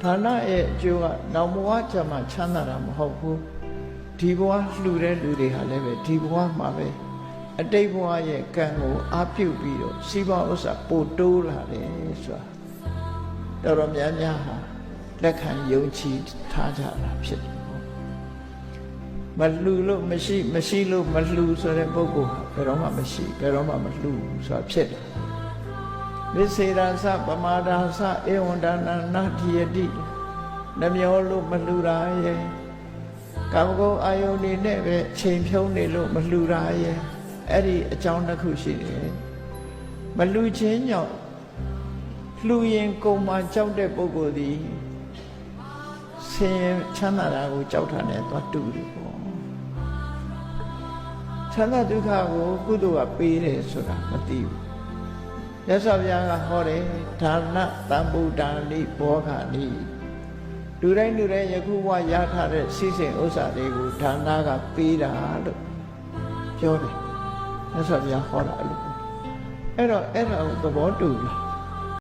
ဒါနရဲ့အကျိုးကနောက်ဘဝကျမှချမ်းသာတာမဟုတ်ဘူးဒီဘဝလှူတဲ့လူတွေဟာလည်းပဲဒီဘဝမှာပဲအတိတ်ဘဝရဲ့ကံကိုအားပြုပြီးတော့စီးပွားဥစ္စာပို့တိုးလာတယ်ဆိုတာတော်တော်များများဟာလက်ခံယုံကြည်ထားကြတာဖြစ်တယ်မလှူလို့မရှိလို့မလှူဆိုတဲ့ပုဂ္ဂိုလ်ဟာဘယ်တော့မှမရှိဘယ်တော့မှမလှူဆိုတာဖြစ်တယ်ဝိစေရသပမာဒာသဧဝံဒါနနာတိယတိနှမျောလို့မလှူတာရဲ့ကာမဂုဏ်အာယုန်တွေနဲ့ပဲချိန်ဖြုံးနေလို့မလှူတာရဲ့အဲ့ဒီအကြောင်းတစ်ခုရှိတယ်မလှူခြင်းကြောင့်လှူရင်ကုန်မှကြောက်တဲ့ပုဂ္ဂိုလ်သည်ဆင်းရဲချမ်းသာတာကိုကြောက်တာနဲ့သွားတူတယ်ပေါ့ချမ်းသာဒုက္ခကိုကုသိုလ်ကပေးတယ်ဆိုတာမသိဘူးမြတ်စွာဘုရားကဟောတယ်ဒါနသံဗုဒ္ဓနိဘောဂာနိလူတိုင်းယခုဘဝရထားတဲ့စီစဉ်ဥစ္စာတွေကိုဒါနကပေးတာလို့ပြောတယ်မြတ်စွာဘုရားဟောတာအဲ့လိုအဲ့တော့ကိုသဘောတူလား